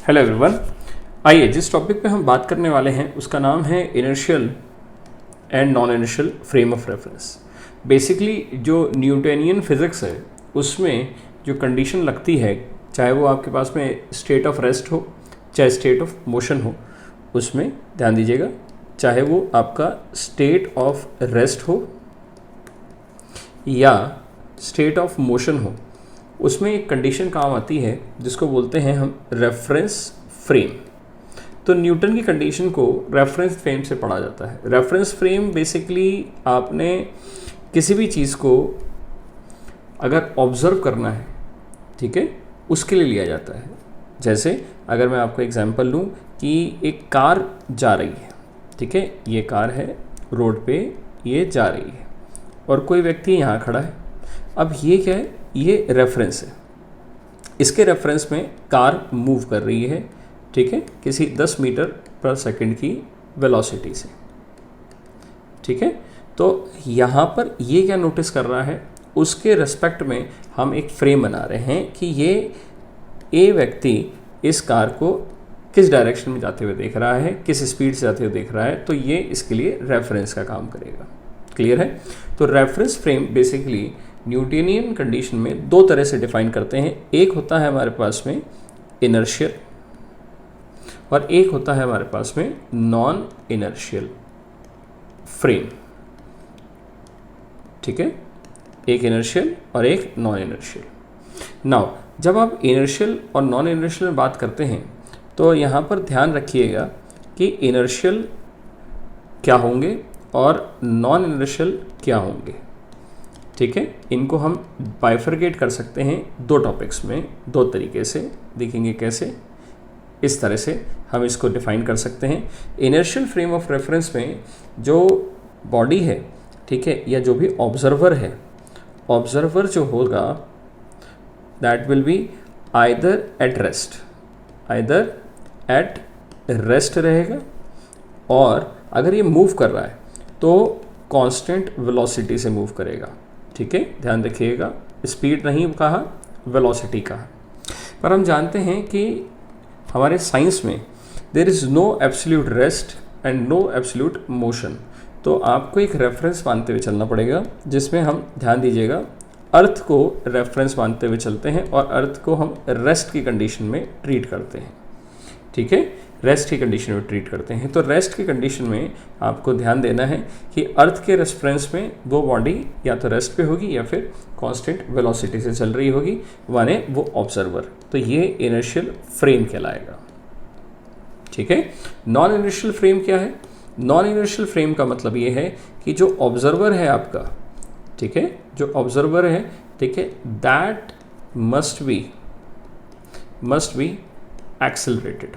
Hello everyone. आइए जिस topic पे हम बात करने वाले हैं उसका नाम है inertial and non inertial frame of reference. Basically जो न्यूटनियन फिज़िक्स है उसमें जो कंडीशन लगती है, चाहे वो आपके पास में स्टेट ऑफ रेस्ट हो चाहे स्टेट ऑफ मोशन हो, उसमें ध्यान दीजिएगा, चाहे वो आपका स्टेट ऑफ रेस्ट हो या स्टेट ऑफ मोशन हो, उसमें एक कंडीशन काम आती है जिसको बोलते हैं हम रेफरेंस फ्रेम। तो न्यूटन की कंडीशन को रेफरेंस फ्रेम से पढ़ा जाता है। रेफरेंस फ्रेम बेसिकली आपने किसी भी चीज़ को अगर ऑब्ज़र्व करना है, ठीक है, उसके लिए लिया जाता है। जैसे अगर मैं आपको एग्जांपल लूँ कि एक कार जा रही है, ठीक है, ये कार है रोड पे, ये जा रही है और कोई व्यक्ति यहाँ खड़ा है। अब ये क्या है, ये रेफरेंस है। इसके रेफरेंस में कार मूव कर रही है, ठीक है, किसी 10 मीटर पर सेकंड की वेलोसिटी से, ठीक है। तो यहाँ पर ये क्या नोटिस कर रहा है, उसके रेस्पेक्ट में हम एक फ्रेम बना रहे हैं कि ये ए व्यक्ति इस कार को किस डायरेक्शन में जाते हुए देख रहा है, किस स्पीड से जाते हुए देख रहा है, तो ये इसके लिए रेफरेंस का काम करेगा। क्लियर है? तो reference frame basically Newtonian condition में दो तरह से डिफाइन करते हैं। एक होता है हमारे पास में इनर्शियल और एक होता है हमारे पास में नॉन इनर्शियल फ्रेम, ठीक है, एक इनर्शियल और एक नॉन इनर्शियल। नाउ जब आप इनर्शियल और नॉन इनर्शियल में बात करते हैं तो यहाँ पर ध्यान रखिएगा कि इनर्शियल क्या होंगे और नॉन इनर्शियल क्या होंगे, ठीक है। इनको हम बाइफरकेट कर सकते हैं दो टॉपिक्स में, दो तरीके से देखेंगे कैसे। इस तरह से हम इसको डिफाइन कर सकते हैं। इनर्शियल फ्रेम ऑफ रेफरेंस में जो बॉडी है, ठीक है, या जो भी ऑब्जर्वर है, ऑब्जर्वर जो होगा that will be either at rest रहेगा, और अगर ये मूव कर रहा है तो कांस्टेंट वेलोसिटी से मूव करेगा, ठीक है। ध्यान रखिएगा, स्पीड नहीं कहा, वेलोसिटी कहा। पर हम जानते हैं कि हमारे साइंस में there is no absolute rest and no absolute motion. तो आपको एक रेफरेंस मानते हुए चलना पड़ेगा, जिसमें हम ध्यान दीजिएगा अर्थ को रेफरेंस मानते हुए चलते हैं और अर्थ को हम रेस्ट की कंडीशन में ट्रीट करते हैं, ठीक है, रेस्ट की कंडीशन में ट्रीट करते हैं। तो रेस्ट की कंडीशन में आपको ध्यान देना है कि अर्थ के रेफरेंस में वो बॉडी या तो रेस्ट पे होगी या फिर कांस्टेंट वेलोसिटी से चल रही होगी, माने वो ऑब्जर्वर। तो ये इनर्शियल फ्रेम कहलाएगा, ठीक है। नॉन इनर्शियल फ्रेम क्या है? नॉन इनर्शियल फ्रेम का मतलब ये है कि जो ऑब्जर्वर है आपका, ठीक है, जो ऑब्जर्वर है, ठीक है, दैट मस्ट बी एक्सेलरेटेड,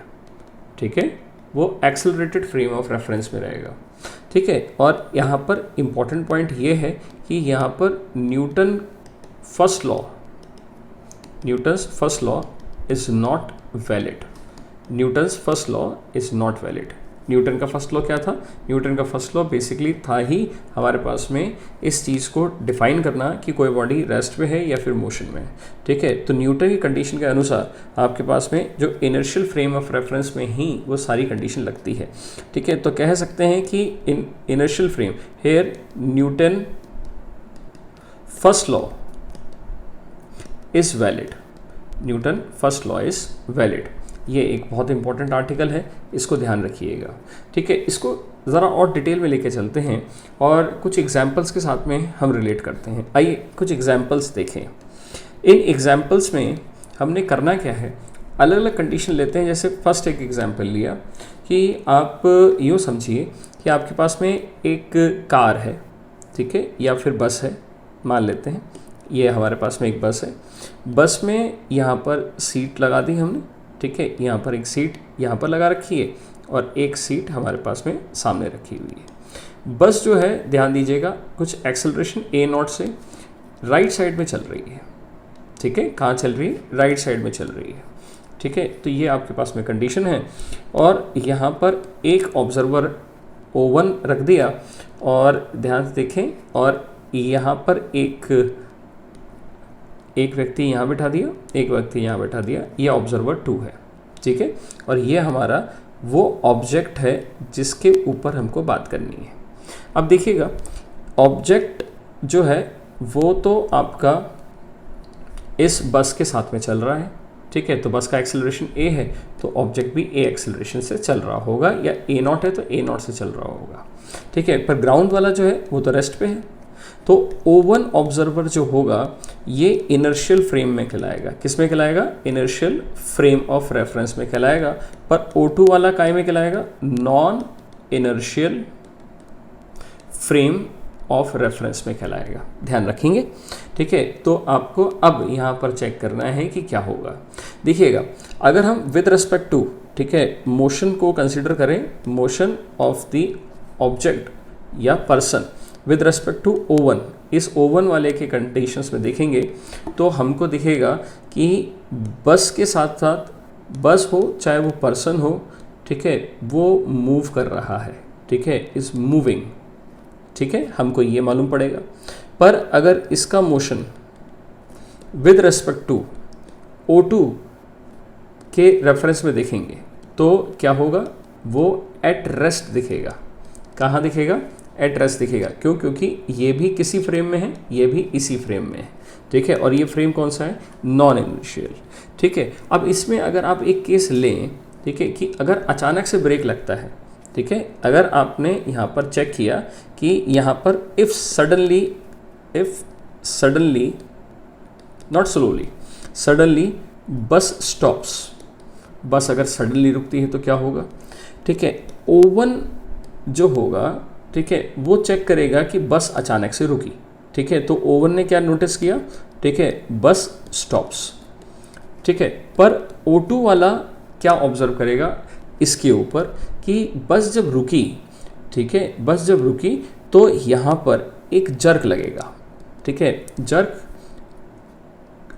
ठीक है, वो एक्सेलरेटेड फ्रेम ऑफ रेफरेंस में रहेगा, ठीक है। और यहाँ पर इम्पॉर्टेंट पॉइंट ये है कि यहाँ पर Newton's first law is not valid. Newton's first law is not valid. Newton का फर्स्ट लॉ क्या था? न्यूटन का फर्स्ट लॉ बेसिकली था ही हमारे पास में इस चीज़ को डिफाइन करना कि कोई बॉडी रेस्ट में है या फिर मोशन में है, ठीक है। तो न्यूटन की कंडीशन के अनुसार आपके पास में जो इनर्शियल फ्रेम ऑफ रेफरेंस में ही वो सारी कंडीशन लगती है, ठीक है। तो कह सकते हैं कि in inertial frame here Newton first law is valid. Newton first law is valid. ये एक बहुत इंपॉर्टेंट आर्टिकल है, इसको ध्यान रखिएगा, ठीक है। इसको ज़रा और डिटेल में लेके चलते हैं और कुछ एग्जांपल्स के साथ में हम रिलेट करते हैं। आइए कुछ एग्जांपल्स देखें। इन एग्जांपल्स में हमने करना क्या है, अलग अलग कंडीशन लेते हैं। जैसे फर्स्ट एक एग्जांपल लिया कि आप यूँ समझिए कि आपके पास में एक कार है, ठीक है, या फिर बस है, मान लेते हैं ये हमारे पास में एक बस है। बस में यहाँ पर सीट लगा दी हमने, ठीक है, यहाँ पर एक सीट यहाँ पर लगा रखी है और एक सीट हमारे पास में सामने रखी हुई है। बस जो है, ध्यान दीजिएगा, कुछ एक्सेलरेशन a0 से राइट साइड में चल रही है, ठीक है। कहाँ चल रही है? राइट साइड में चल रही है, ठीक है। तो ये आपके पास में कंडीशन है और यहाँ पर एक ऑब्जर्वर O1 रख दिया और ध्यान से देखें, और यहाँ पर एक व्यक्ति यहाँ बैठा दिया, एक व्यक्ति यहाँ बैठा दिया, ये ऑब्जर्वर 2 है, ठीक है, और ये हमारा वो ऑब्जेक्ट है जिसके ऊपर हमको बात करनी है। अब देखिएगा, ऑब्जेक्ट जो है वो तो आपका इस बस के साथ में चल रहा है, ठीक है, तो बस का एक्सेलरेशन a है, तो ऑब्जेक्ट भी a एक्सेलरेशन से चल रहा होगा, या a0 है तो a0 से चल रहा होगा, ठीक है। पर ग्राउंड वाला जो है वो तो रेस्ट पे है, तो O1 ऑब्जर्वर जो होगा ये इनर्शियल फ्रेम में कहलाएगा। किस में कहलाएगा? इनर्शियल फ्रेम ऑफ रेफरेंस में कहलाएगा। पर O2 वाला काय में कहलाएगा? Non inertial frame of reference में कहलाएगा। ध्यान रखेंगे, ठीक है। तो आपको अब यहाँ पर चेक करना है कि क्या होगा। देखिएगा, अगर हम विद रिस्पेक्ट टू, ठीक है, मोशन को कंसिडर करें, मोशन ऑफ द ऑब्जेक्ट या person with respect to O1, इस O1 वाले के कंडीशंस में देखेंगे तो हमको दिखेगा कि बस के साथ साथ बस हो चाहे वो पर्सन हो, ठीक है, वो मूव कर रहा है, ठीक है, इज मूविंग, ठीक है, हमको ये मालूम पड़ेगा। पर अगर इसका motion with respect to O2 के रेफरेंस में देखेंगे तो क्या होगा? वो एट रेस्ट दिखेगा। कहाँ दिखेगा? एट रेस्ट दिखेगा। क्यों? क्योंकि ये भी किसी फ्रेम में है, ये भी इसी फ्रेम में है, ठीक है, और ये फ्रेम कौन सा है? नॉन इनर्शियल, ठीक है। अब इसमें अगर आप एक केस लें, ठीक है, कि अगर अचानक से ब्रेक लगता है, ठीक है, अगर आपने यहाँ पर चेक किया कि यहाँ पर if suddenly not slowly, suddenly bus stops, बस अगर सडनली रुकती है तो क्या होगा? ठीक है, O1 जो होगा, ठीक है, वो चेक करेगा कि बस अचानक से रुकी, ठीक है, तो O1 ने क्या नोटिस किया? ठीक है, बस स्टॉप्स, ठीक है। पर O2 वाला क्या ऑब्जर्व करेगा इसके ऊपर कि बस जब रुकी, ठीक है, बस जब रुकी तो यहाँ पर एक जर्क लगेगा, ठीक है, जर्क,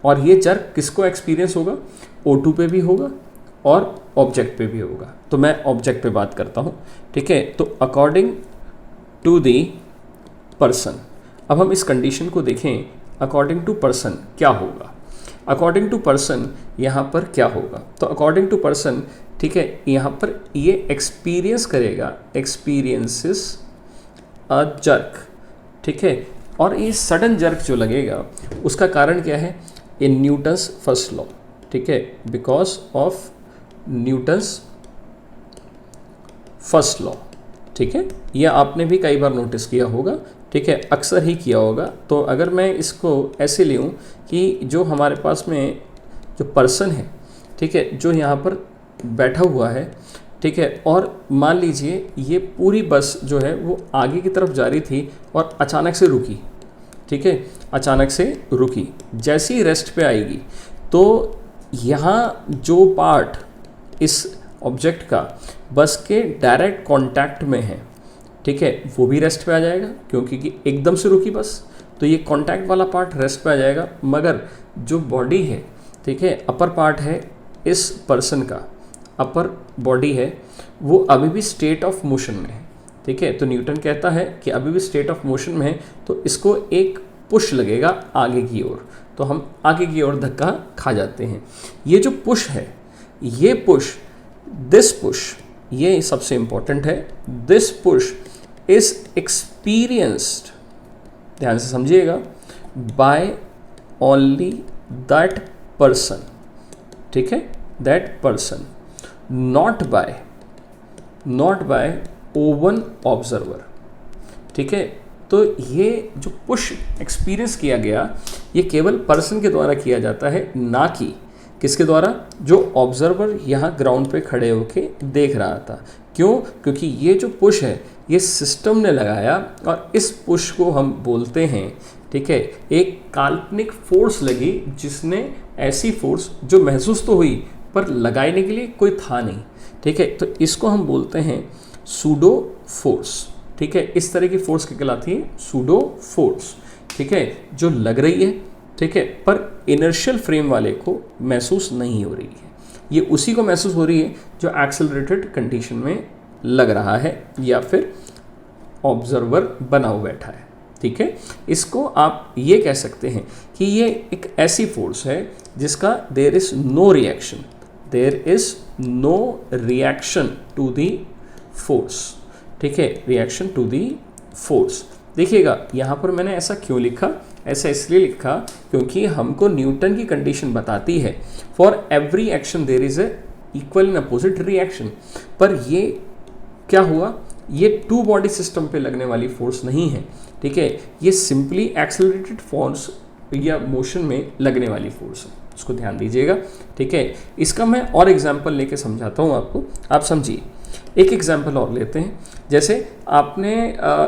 और ये जर्क किसको एक्सपीरियंस होगा? O2 पे भी होगा और ऑब्जेक्ट पे भी होगा। तो मैं ऑब्जेक्ट पे बात करता हूँ, ठीक है। तो अकॉर्डिंग टू दी पर्सन, अब हम इस कंडीशन को देखें, अकॉर्डिंग टू पर्सन क्या होगा? अकॉर्डिंग टू पर्सन यहाँ पर क्या होगा? तो अकॉर्डिंग टू पर्सन, ठीक है, यहाँ पर ये एक्सपीरियंस करेगा, एक्सपीरियंसेस अ जर्क, ठीक है, और ये सडन जर्क जो लगेगा उसका कारण क्या है? इन न्यूटन्स फर्स्ट लॉ, ठीक है, because of Newton's first law, ठीक है। ये आपने भी कई बार नोटिस किया होगा, ठीक है, अक्सर ही किया होगा। तो अगर मैं इसको ऐसे लूँ कि जो हमारे पास में जो पर्सन है, ठीक है, जो यहाँ पर बैठा हुआ है, ठीक है, और मान लीजिए ये पूरी बस जो है वो आगे की तरफ जा रही थी और अचानक से रुकी, ठीक है, अचानक से रुकी, जैसी ही रेस्ट पे आएगी तो यहाँ जो पार्ट इस ऑब्जेक्ट का बस के डायरेक्ट कांटेक्ट में है, ठीक है, वो भी रेस्ट पे आ जाएगा, क्योंकि कि एकदम से रुकी बस, तो ये कांटेक्ट वाला पार्ट रेस्ट पे आ जाएगा। मगर जो बॉडी है, ठीक है, अपर पार्ट है इस पर्सन का, अपर बॉडी है, वो अभी भी स्टेट ऑफ मोशन में है, ठीक है। तो न्यूटन कहता है कि अभी भी स्टेट ऑफ मोशन में है, तो इसको एक पुश लगेगा आगे की ओर, तो हम आगे की ओर धक्का खा जाते हैं। ये जो पुश है, ये पुश, दिस पुश, ये सबसे इंपॉर्टेंट है, दिस पुश इज एक्सपीरियंस्ड, ध्यान से समझिएगा, बाय ओनली दैट पर्सन, ठीक है, that person, not by O1 observer, ठीक है। तो ये जो पुश एक्सपीरियंस किया गया, ये केवल पर्सन के द्वारा किया जाता है, ना कि किसके द्वारा? जो ऑब्जर्वर यहाँ ग्राउंड पे खड़े होके देख रहा था। क्यों? क्योंकि ये जो पुश है ये सिस्टम ने लगाया, और इस पुश को हम बोलते हैं, ठीक है, एक काल्पनिक फोर्स लगी, जिसने ऐसी फोर्स जो महसूस तो हुई पर लगाने के लिए कोई था नहीं, ठीक है, तो इसको हम बोलते हैं सूडो फोर्स, ठीक है। इस तरह की फोर्स क्या कहलाती है? सूडो फोर्स, ठीक है, जो लग रही है, ठीक है, पर इनर्शियल फ्रेम वाले को महसूस नहीं हो रही है। ये उसी को महसूस हो रही है जो एक्सेलरेटेड कंडीशन में लग रहा है या फिर ऑब्जर्वर बना हुआ बैठा है, ठीक है। इसको आप ये कह सकते हैं कि ये एक ऐसी फोर्स है जिसका there is no reaction, there is no reaction to the force, ठीक है, रिएक्शन टू दी फोर्स। देखिएगा यहाँ पर मैंने ऐसा क्यों लिखा, ऐसा इसलिए लिखा क्योंकि हमको न्यूटन की कंडीशन बताती है for every action there is a equal and opposite reaction. पर ये क्या हुआ, ये टू बॉडी सिस्टम पे लगने वाली फोर्स नहीं है, ठीक है, ये सिंपली एक्सेलरेटेड फोर्स या मोशन में लगने वाली फोर्स है, उसको ध्यान दीजिएगा, ठीक है। इसका मैं और एग्जांपल लेके समझाता हूँ आपको, आप समझिए। एक एग्जांपल और लेते हैं, जैसे आपने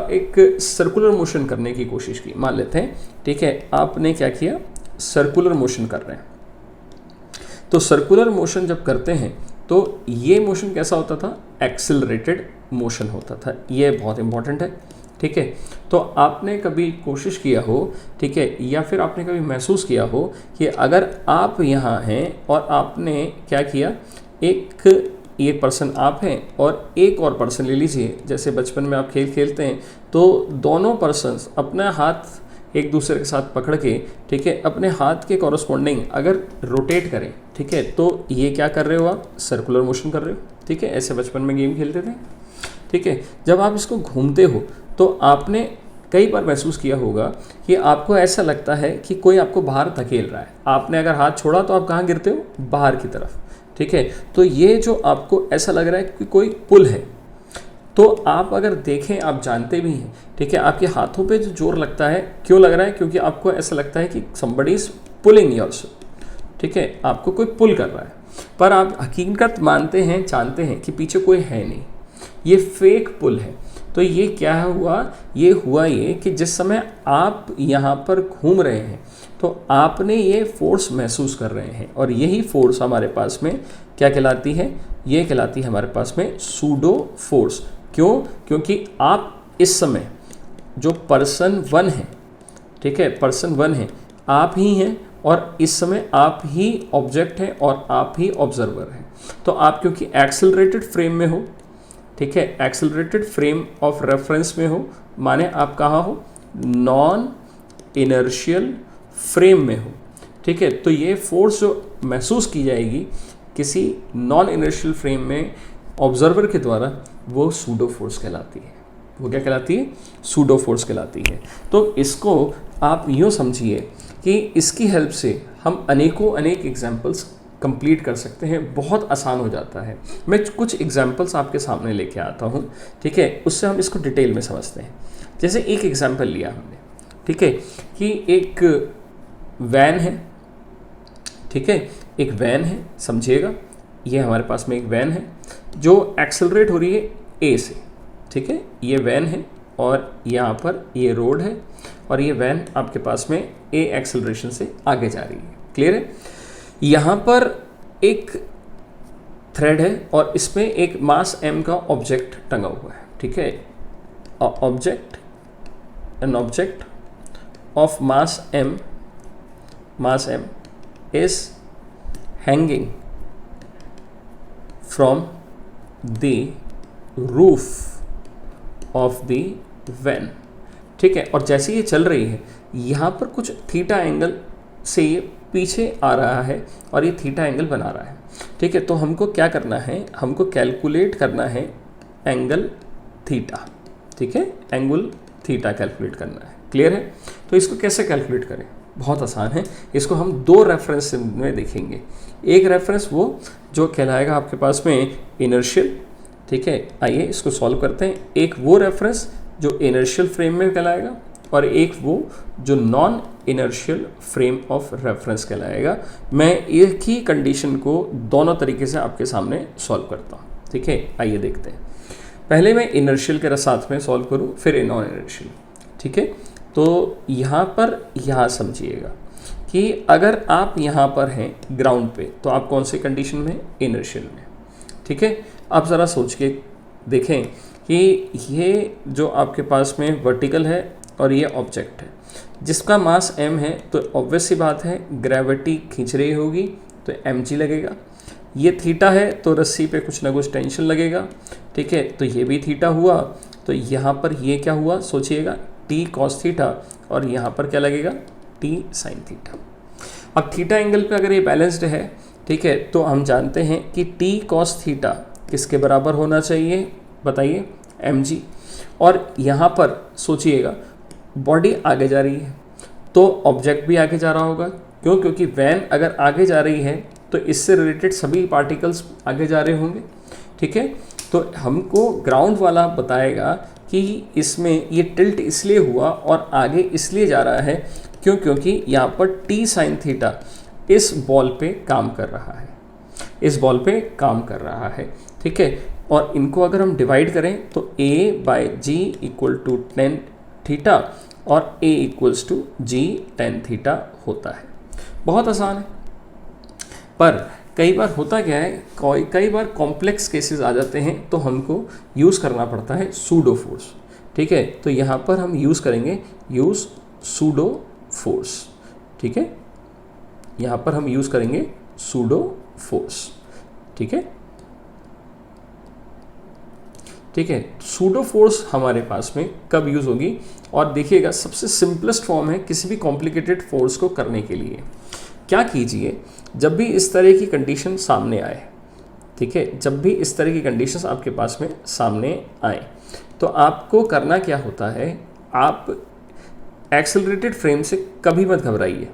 एक सर्कुलर मोशन करने की कोशिश की, मान लेते हैं, ठीक है, आपने क्या किया, सर्कुलर मोशन कर रहे हैं। तो सर्कुलर मोशन जब करते हैं तो ये मोशन कैसा होता था, एक्सेलरेटेड मोशन होता था, ये बहुत इंपॉर्टेंट है, ठीक है। तो आपने कभी कोशिश किया हो, ठीक है, या फिर आपने कभी महसूस किया हो कि अगर आप यहाँ हैं और आपने क्या किया, ये पर्सन आप हैं और एक और पर्सन ले लीजिए, जैसे बचपन में आप खेल खेलते हैं तो दोनों पर्सन्स अपना हाथ एक दूसरे के साथ पकड़ के, ठीक है, अपने हाथ के कॉरस्पॉन्डिंग अगर रोटेट करें, ठीक है, तो ये क्या कर रहे हो आप, सर्कुलर मोशन कर रहे हो, ठीक है। ऐसे बचपन में गेम खेलते थे, ठीक है। जब आप इसको घूमते हो तो आपने कई बार महसूस किया होगा कि आपको ऐसा लगता है कि कोई आपको बाहर धकेल रहा है, आपने अगर हाथ छोड़ा तो आप कहाँ गिरते हो, बाहर की तरफ, ठीक है। तो ये जो आपको ऐसा लग रहा है कि कोई पुल है, तो आप अगर देखें, आप जानते भी हैं, ठीक है, आपके हाथों पे जो जोर लगता है, क्यों लग रहा है, क्योंकि आपको ऐसा लगता है कि somebody is pulling yourself, ठीक है, आपको कोई पुल कर रहा है। पर आप हकीकत मानते हैं, जानते हैं कि पीछे कोई है नहीं, ये फेक पुल है। तो ये क्या हुआ, ये हुआ ये कि जिस समय आप यहाँ पर घूम रहे हैं तो आपने ये फोर्स महसूस कर रहे हैं, और यही फोर्स हमारे पास में क्या कहलाती है, ये कहलाती है हमारे पास में सूडो फोर्स। क्यों, क्योंकि आप इस समय जो पर्सन 1 है, ठीक है, पर्सन 1 है, आप ही हैं, और इस समय आप ही ऑब्जेक्ट हैं और आप ही ऑब्जर्वर हैं। तो आप क्योंकि एक्सेलरेटेड फ्रेम में हो, ठीक है, एक्सेलरेटेड फ्रेम ऑफ रेफरेंस में हो, माने आप कहाँ हो, नॉन इनर्शियल फ्रेम में हो, ठीक है। तो ये फोर्स जो महसूस की जाएगी किसी नॉन इनर्शियल फ्रेम में ऑब्जर्वर के द्वारा, वो सूडो फोर्स कहलाती है। वो क्या कहलाती है, सूडो फोर्स कहलाती है। तो इसको आप यूँ समझिए कि इसकी हेल्प से हम अनेक एग्जाम्पल्स कंप्लीट कर सकते हैं, बहुत आसान हो जाता है। मैं कुछ एग्जाम्पल्स आपके सामने लेके आता हूँ, ठीक है, उससे हम इसको डिटेल में समझते हैं। जैसे एक एग्जाम्पल लिया हमने, ठीक है, कि एक वैन है, ठीक है, एक वैन है, समझिएगा, ये हमारे पास में एक वैन है जो एक्सेलरेट हो रही है ए से, ठीक है, ये वैन है और यहाँ पर ये रोड है और ये वैन आपके पास में ए एक्सेलरेशन से आगे जा रही है, क्लियर है। यहाँ पर एक थ्रेड है और इसमें एक मास m का ऑब्जेक्ट टंगा हुआ है, ठीक है, an object of mass m is hanging from the roof of the van, ठीक है। और जैसे ये चल रही है, यहाँ पर कुछ थीटा एंगल से ये पीछे आ रहा है और ये थीटा एंगल बना रहा है, ठीक है। तो हमको क्या करना है, हमको कैलकुलेट करना है एंगल थीटा, ठीक है, एंगल थीटा कैलकुलेट करना है, क्लियर है। तो इसको कैसे कैलकुलेट करें, बहुत आसान है। इसको हम 2 रेफरेंस में देखेंगे। एक रेफरेंस वो जो कहलाएगा आपके पास में इनर्शियल, ठीक है, आइए इसको सॉल्व करते हैं। एक वो रेफरेंस जो इनर्शियल फ्रेम में कहलाएगा और एक वो जो non inertial frame of reference कहलाएगा। मैं एक ही कंडीशन को दोनों तरीके से आपके सामने सॉल्व करता हूँ, ठीक है। आइए देखते हैं। पहले मैं इनर्शियल के साथ में सॉल्व करूँ, फिर नॉन इनर्शियल, ठीक है। तो यहाँ पर यहाँ समझिएगा कि अगर आप यहाँ पर हैं ग्राउंड पे तो आप कौन से कंडीशन में, इनर्शियल में, ठीक है। आप ज़रा सोच के देखें कि ये जो आपके पास में वर्टिकल है और ये ऑब्जेक्ट है जिसका मास m है, तो ऑब्वियस सी बात है ग्रेविटी खींच रही होगी तो mg लगेगा। ये थीटा है तो रस्सी पे कुछ ना कुछ टेंशन लगेगा, ठीक है। तो ये भी थीटा हुआ, तो यहाँ पर ये क्या हुआ, सोचिएगा t cos थीटा, और यहाँ पर क्या लगेगा, t sin थीटा। अब थीटा एंगल पे अगर ये बैलेंस्ड है ठीक है, तो हम जानते हैं कि टी कॉस थीटा किसके बराबर होना चाहिए, बताइए, mg। और यहाँ पर सोचिएगा बॉडी आगे जा रही है तो ऑब्जेक्ट भी आगे जा रहा होगा, क्यों, क्योंकि वैन अगर आगे जा रही है तो इससे रिलेटेड सभी पार्टिकल्स आगे जा रहे होंगे। ठीक है, तो हमको ग्राउंड वाला बताएगा कि इसमें ये टिल्ट इसलिए हुआ और आगे इसलिए जा रहा है क्यों, क्योंकि यहाँ पर टी साइन थीटा इस बॉल पे काम कर रहा है, इस बॉल पे काम कर रहा है। ठीक है, और इनको अगर हम डिवाइड करें तो a/g equal to tan theta और a equals to g tan theta होता है। बहुत आसान है, पर कई बार होता क्या है, कई बार कॉम्प्लेक्स केसेस आ जाते हैं तो हमको यूज़ करना पड़ता है सूडो फोर्स। ठीक है, तो यहाँ पर हम यूज़ करेंगे सूडो फोर्स। ठीक है, यहाँ पर हम यूज़ करेंगे सूडो फोर्स। ठीक है, ठीक है, सूडो फोर्स हमारे पास में कब यूज़ होगी, और देखिएगा सबसे सिंपलेस्ट फॉर्म है किसी भी कॉम्प्लिकेटेड फोर्स को करने के लिए। क्या कीजिए, जब भी इस तरह की कंडीशन सामने आए, ठीक है, जब भी इस तरह की कंडीशंस आपके पास में सामने आए तो आपको करना क्या होता है, आप एक्सेलरेटेड फ्रेम से कभी मत घबराइए।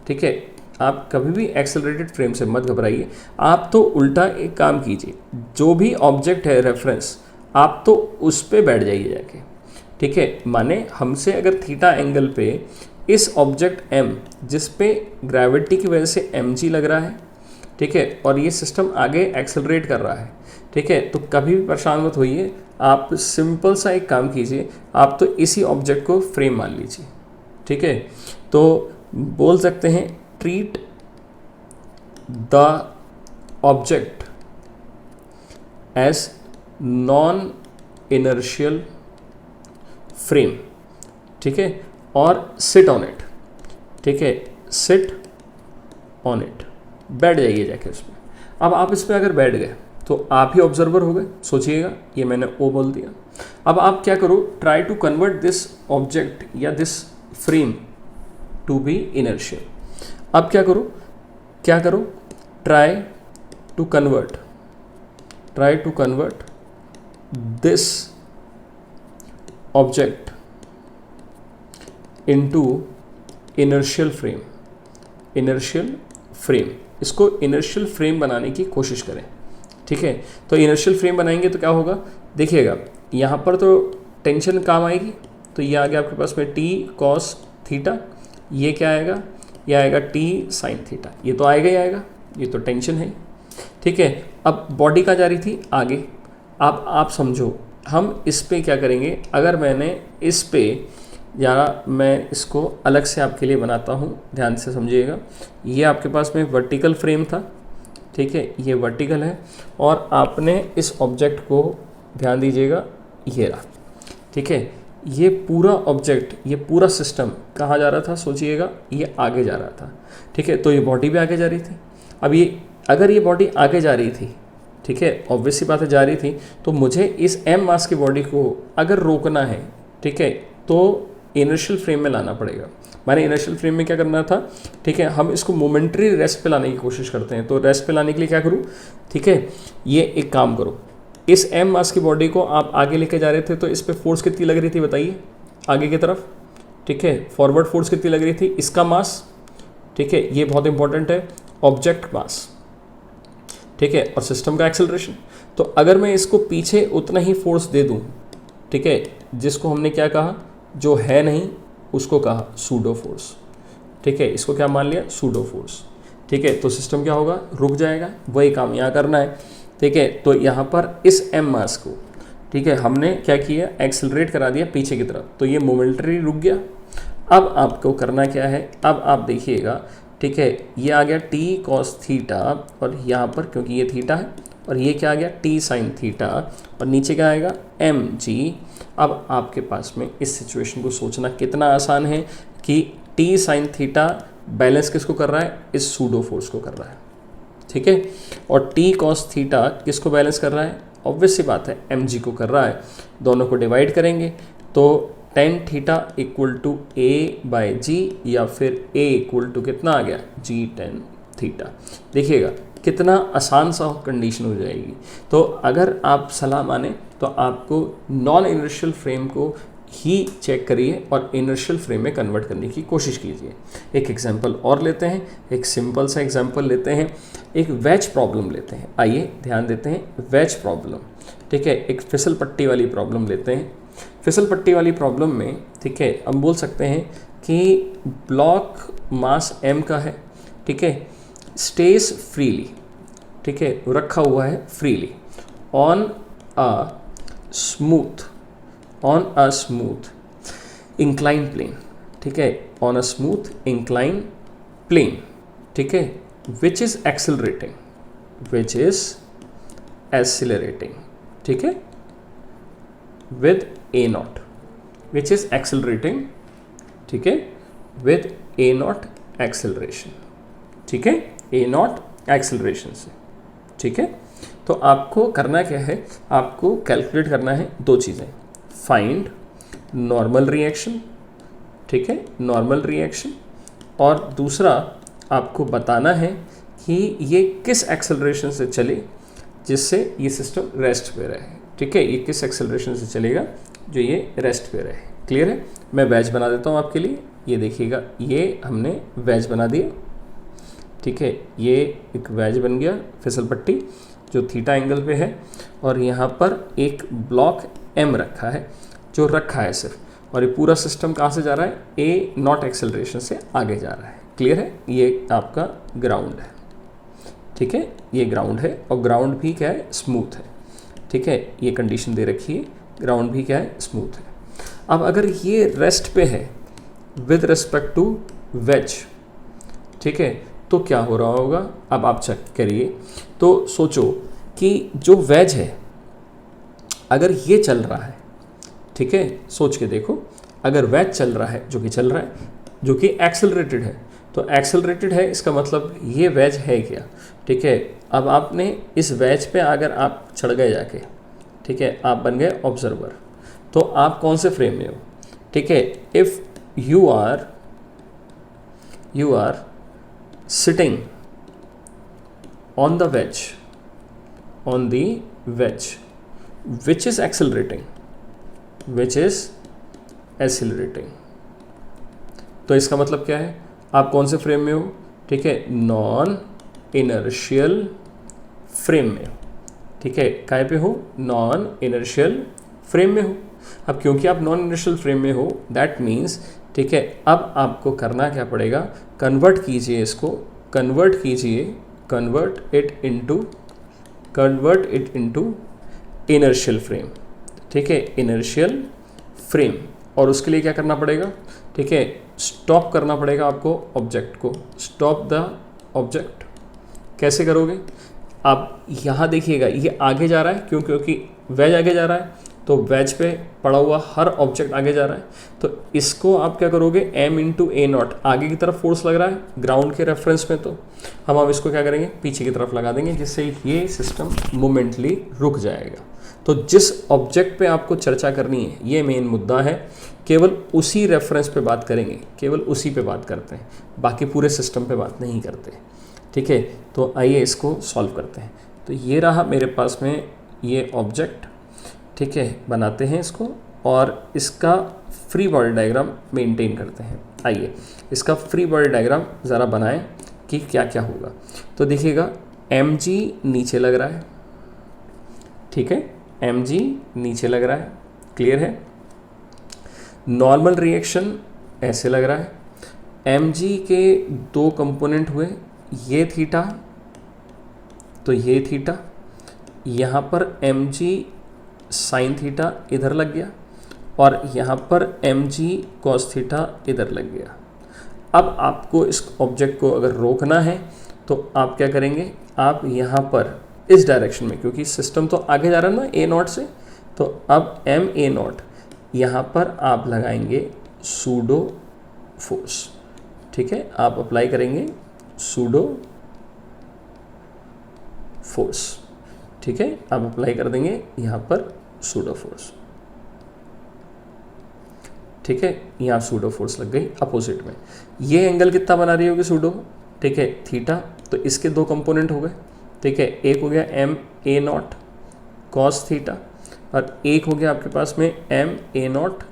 ठीक है, आप कभी भी एक्सेलरेटेड फ्रेम से मत घबराइए, आप तो उल्टा एक काम कीजिए, जो भी ऑब्जेक्ट है रेफरेंस, आप तो उस पे बैठ जाइए जाके। ठीक है, माने हमसे अगर थीटा एंगल पे इस ऑब्जेक्ट m जिस पे ग्रेविटी की वजह से mg लग रहा है, ठीक है, और ये सिस्टम आगे एक्सेलरेट कर रहा है, ठीक है, तो कभी भी परेशान मत होइए, आप सिंपल सा एक काम कीजिए, आप तो इसी ऑब्जेक्ट को फ्रेम मान लीजिए। ठीक है, तो बोल सकते हैं treat the object as non inertial frame. ठीक है, और सिट ऑन इट। ठीक है, सिट ऑन इट, बैठ जाइए जाके उसमें। अब आप इस पर अगर बैठ गए तो आप ही ऑब्जर्वर हो गए, सोचिएगा, ये मैंने ओ बोल दिया। अब आप क्या करो, try to convert this object या this frame to be inertial. अब क्या करो, try to convert this object into inertial frame. इसको इनर्शियल फ्रेम बनाने की कोशिश करें। ठीक है, तो इनर्शियल फ्रेम बनाएंगे तो क्या होगा, देखिएगा, यहाँ पर तो टेंशन काम आएगी, तो ये आ गया आपके पास में टी कॉस थीटा, ये क्या आएगा, ये आएगा टी साइन थीटा, ये तो आएगा ही आएगा, ये तो टेंशन है। ठीक है, अब बॉडी कहाँ जा रही थी, आगे। अब आप समझो, हम इस पे क्या करेंगे, अगर मैंने इस पे, या मैं इसको अलग से आपके लिए बनाता हूँ, ध्यान से समझिएगा, ये आपके पास में वर्टिकल फ्रेम था। ठीक है, ये वर्टिकल है, और आपने इस ऑब्जेक्ट को, ध्यान दीजिएगा, ये रहा। ठीक है, ये पूरा ऑब्जेक्ट, ये पूरा सिस्टम कहाँ जा रहा था, सोचिएगा, ये आगे जा रहा था। ठीक है, तो ये बॉडी भी आगे जा रही थी। अब ये, अगर ये बॉडी आगे जा रही थी, ठीक है, ऑब्वियस सी बात है, जा रही थी, तो मुझे इस m मास की बॉडी को अगर रोकना है, ठीक है, तो इनर्शियल फ्रेम में लाना पड़ेगा। मैंने इनर्शियल फ्रेम में क्या करना था, ठीक है, हम इसको मोमेंट्री रेस्ट पे लाने की कोशिश करते हैं, तो रेस्ट पे लाने के लिए क्या करूँ, ठीक है, ये एक काम करो, इस m मास की बॉडी को आप आगे लेके जा रहे थे, तो इस पे फोर्स कितनी लग रही थी, बताइए, आगे की तरफ। ठीक है, फॉरवर्ड फोर्स कितनी लग रही थी, इसका मास, ठीक है, ये बहुत इंपॉर्टेंट है, ऑब्जेक्ट मास, ठीक है, और सिस्टम का एक्सेलरेशन। तो अगर मैं इसको पीछे उतना ही फोर्स दे दूं, ठीक है, जिसको हमने क्या कहा, जो है नहीं उसको कहा सूडो फोर्स। ठीक है, इसको क्या मान लिया, सूडो फोर्स। ठीक है, तो सिस्टम क्या होगा, रुक जाएगा, वही काम यहाँ करना है। ठीक है, तो यहाँ पर इस m मास को, ठीक है, हमने क्या किया, एक्सेलरेट करा दिया पीछे की तरफ, तो ये मोमेंटरी रुक गया। अब आपको करना क्या है, अब आप देखिएगा, ठीक है, ये आ गया टी कॉस थीटा, और यहाँ पर क्योंकि ये थीटा है, और ये क्या आ गया, टी साइन थीटा, और नीचे क्या आएगा, mg। अब आपके पास में इस सिचुएशन को सोचना कितना आसान है कि टी साइन थीटा बैलेंस किसको कर रहा है, इस सूडो फोर्स को कर रहा है। ठीक है, और टी कॉस थीटा किसको बैलेंस कर रहा है, ऑब्वियस सी बात है, mg को कर रहा है। दोनों को डिवाइड करेंगे तो tan theta equal to a/g, या फिर a इक्वल टू कितना आ गया, g टेन थीटा। देखिएगा, कितना आसान सा कंडीशन हो जाएगी। तो अगर आप सलाह माने तो आपको नॉन इनर्शियल फ्रेम को ही चेक करिए और इनर्शियल फ्रेम में कन्वर्ट करने की कोशिश कीजिए। एक एग्जांपल और लेते हैं, एक सिंपल सा एग्जांपल लेते हैं, एक वेज प्रॉब्लम लेते हैं। आइए ध्यान देते हैं वेज प्रॉब्लम, ठीक है। एक फिसल पट्टी वाली प्रॉब्लम लेते हैं। फिसल पट्टी वाली प्रॉब्लम में, ठीक है, हम बोल सकते हैं कि ब्लॉक मास m का है, ठीक है, स्टेज फ्रीली, ठीक है, रखा हुआ है freely on a smooth incline plane, ठीक है, on a smooth incline plane, ठीक है, विच इज एक्सेलरेटिंग, ठीक है, with a naught, which is accelerating, ठीक है, with a naught acceleration, ठीक है, a naught acceleration से, ठीक है। तो आपको करना क्या है, आपको कैलकुलेट करना है दो चीज़ें, फाइंड नॉर्मल रिएक्शन, ठीक है, नॉर्मल रिएक्शन, और दूसरा आपको बताना है कि ये किस एक्सेलरेशन से चले जिससे ये सिस्टम रेस्ट पे रहे, ठीक है, ये किस एक्सेलरेशन से चलेगा जो ये रेस्ट पे रहे। क्लियर है? मैं वैज बना देता हूँ आपके लिए, ये देखिएगा, ये हमने वैज बना दिया, ठीक है, ये एक वैज बन गया फिसल पट्टी जो थीटा एंगल पे है, और यहाँ पर एक ब्लॉक m रखा है, जो रखा है सिर्फ, और ये पूरा सिस्टम कहाँ से जा रहा है, a नॉट एक्सेलरेशन से आगे जा रहा है। क्लियर है? ये आपका ग्राउंड है, ठीक है, ये ग्राउंड है, और ग्राउंड भी क्या है, स्मूथ है, ठीक है, ये कंडीशन दे रखी है, ग्राउंड भी क्या है, स्मूथ है। अब अगर ये रेस्ट पे है विद रिस्पेक्ट टू वेज, ठीक है, तो क्या हो रहा होगा, अब आप चेक करिए। तो सोचो कि जो वेज है अगर ये चल रहा है, ठीक है, सोच के देखो, अगर वेज चल रहा है, जो कि चल रहा है, जो कि एक्सेलरेटेड है, तो एक्सेलरेटेड है इसका मतलब ये वेज है क्या, ठीक है। अब आपने इस वेज पे अगर आप चढ़ गए जाके, ठीक है, आप बन गए ऑब्जर्वर, तो आप कौन से फ्रेम में हो, ठीक है, if you are sitting on the wedge which is accelerating, तो इसका मतलब क्या है, आप कौन से फ्रेम में हो, ठीक है, नॉन इनर्शियल फ्रेम में हो, ठीक है, काय पे हो, नॉन इनर्शियल फ्रेम में हो। अब क्योंकि आप नॉन इनर्शियल फ्रेम में हो, दैट मीन्स, ठीक है, अब आपको करना क्या पड़ेगा, कन्वर्ट कीजिए इसको, convert it into inertial frame, ठीक है, इनर्शियल फ्रेम, और उसके लिए क्या करना पड़ेगा, ठीक है, स्टॉप करना पड़ेगा आपको ऑब्जेक्ट को, स्टॉप द ऑब्जेक्ट। कैसे करोगे, आप यहाँ देखिएगा, ये आगे जा रहा है, क्योंकि वेज आगे जा रहा है, तो वेज पे पड़ा हुआ हर ऑब्जेक्ट आगे जा रहा है, तो इसको आप क्या करोगे, m इंटू ए नॉट, आगे की तरफ फोर्स लग रहा है ग्राउंड के रेफरेंस में, तो हम अब इसको क्या करेंगे, पीछे की तरफ लगा देंगे, जिससे ये सिस्टम मोमेंटली रुक जाएगा। तो जिस ऑब्जेक्ट पे आपको चर्चा करनी है, ये मेन मुद्दा है, केवल उसी रेफरेंस पे बात करेंगे, केवल उसी पे बात करते हैं, बाकी पूरे सिस्टम पे बात नहीं करते, ठीक है। तो आइए इसको सॉल्व करते हैं। तो ये रहा मेरे पास में ये ऑब्जेक्ट, ठीक है, बनाते हैं इसको, और इसका फ्री बॉडी डायग्राम मेंटेन करते हैं। आइए इसका फ्री बॉडी डायग्राम ज़रा बनाएं कि क्या क्या होगा। तो देखिएगा, mg नीचे लग रहा है, ठीक है, mg नीचे लग रहा है, क्लियर है। नॉर्मल रिएक्शन ऐसे लग रहा है, mg के दो कंपोनेंट हुए, ये थीटा, तो ये थीटा, यहाँ पर mg साइन थीटा इधर लग गया, और यहाँ पर mg कॉस थीटा इधर लग गया। अब आपको इस ऑब्जेक्ट को अगर रोकना है तो आप क्या करेंगे, आप यहाँ पर इस डायरेक्शन में, क्योंकि सिस्टम तो आगे जा रहा है ना ए नॉट से, तो अब m a नॉट यहाँ पर आप लगाएंगे सूडो फोर्स, ठीक है, आप अप्लाई करेंगे सूडो फोर्स, ठीक है, आप अप्लाई कर देंगे यहाँ पर सूडो फोर्स, ठीक है, यहाँ सूडो फोर्स लग गई अपोजिट में। ये एंगल कितना बना रही होगी सूडो, ठीक है, थीटा, तो इसके दो कंपोनेंट हो गए, ठीक है, एक हो गया M A naught cos theta और एक हो गया आपके पास में M A naught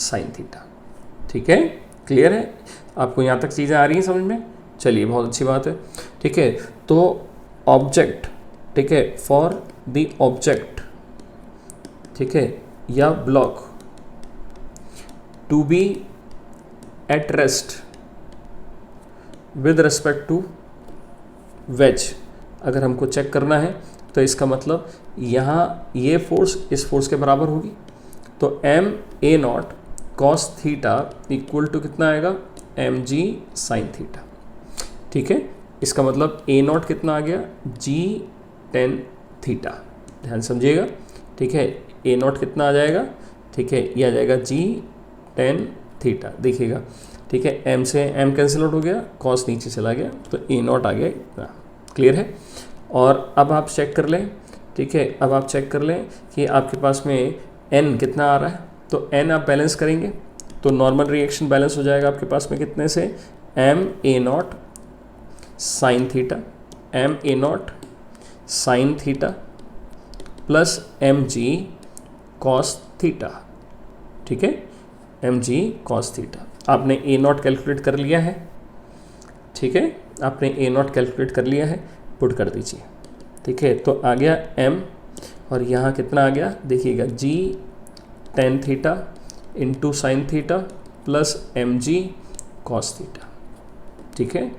sine theta. ठीक है, क्लियर है आपको, यहाँ तक चीज़ें आ रही हैं समझ में? चलिए बहुत अच्छी बात है। ठीक है, तो ऑब्जेक्ट, ठीक है, फॉर द ऑब्जेक्ट, ठीक है, या block to be at rest with respect to wedge, अगर हमको चेक करना है तो इसका मतलब यहाँ ये फोर्स इस फोर्स के बराबर होगी, तो M A naught cos theta equal to कितना आएगा, एम जी साइन थीटा। ठीक है, इसका मतलब ए नॉट कितना आ गया, जी टेन थीटा, ध्यान समझिएगा। ठीक है, ए नॉट कितना आ जाएगा, ठीक है, ये आ जाएगा जी टेन थीटा, देखिएगा। ठीक है, एम से एम कैंसिल आउट हो गया, कॉस नीचे चला गया, तो ए नॉट आ गया इतना। क्लियर है? और अब आप चेक कर लें, ठीक है, अब आप चेक कर लें कि आपके पास में एन कितना आ रहा है, तो एन आप बैलेंस करेंगे तो नॉर्मल रिएक्शन बैलेंस हो जाएगा आपके पास में कितने से, M A naught sine theta, M A naught sine theta plus M G cos theta. ठीक है, एम जी कॉस थीटा। आपने ए नॉट कैलकुलेट कर लिया है, ठीक है, आपने ए नॉट कैलकुलेट कर लिया है, पुट कर दीजिए। ठीक है, तो आ गया एम और यहाँ कितना आ गया, देखिएगा, g tan theta into sine theta plus M G cos theta. ठीक है,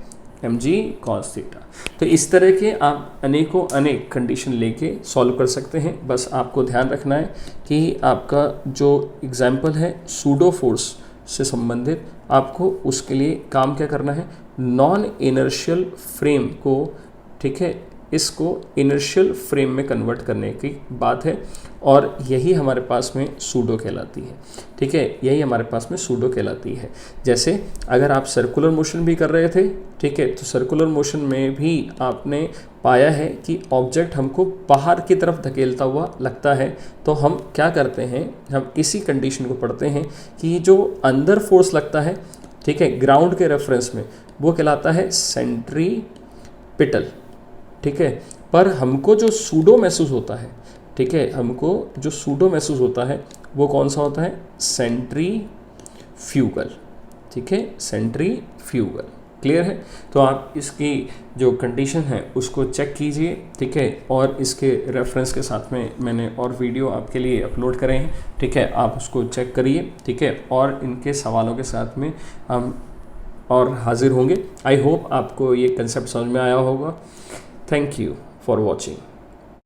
एम जी कॉस थीटा। तो इस तरह के आप अनेकों अनेक कंडीशन लेके सॉल्व कर सकते हैं। बस आपको ध्यान रखना है कि आपका जो एग्जाम्पल है सूडो फोर्स से संबंधित, आपको उसके लिए काम क्या करना है, नॉन इनर्शियल फ्रेम को, ठीक है, इसको इनर्शियल फ्रेम में कन्वर्ट करने की बात है और यही हमारे पास में सूडो कहलाती है। ठीक है, यही हमारे पास में सूडो कहलाती है। जैसे अगर आप सर्कुलर मोशन भी कर रहे थे, ठीक है, तो सर्कुलर मोशन में भी आपने पाया है कि ऑब्जेक्ट हमको बाहर की तरफ धकेलता हुआ लगता है, तो हम क्या करते हैं, हम इसी कंडीशन को पढ़ते हैं कि जो अंदर फोर्स लगता है, ठीक है, ग्राउंड के रेफरेंस में, वो कहलाता है सेंट्रीपिटल। ठीक है, पर हमको जो सूडो महसूस होता है, ठीक है, हमको जो सूडो महसूस होता है वो कौन सा होता है, सेंट्रीफ्यूगल। ठीक है, सेंट्रीफ्यूगल। क्लियर है? तो आप इसकी जो कंडीशन है उसको चेक कीजिए। ठीक है, और इसके रेफरेंस के साथ में मैंने और वीडियो आपके लिए अपलोड करे हैं। ठीक है, आप उसको चेक करिए। ठीक है, और इनके सवालों के साथ में हम और हाजिर होंगे। आई होप आपको ये कंसेप्ट समझ में आया होगा। Thank you for watching.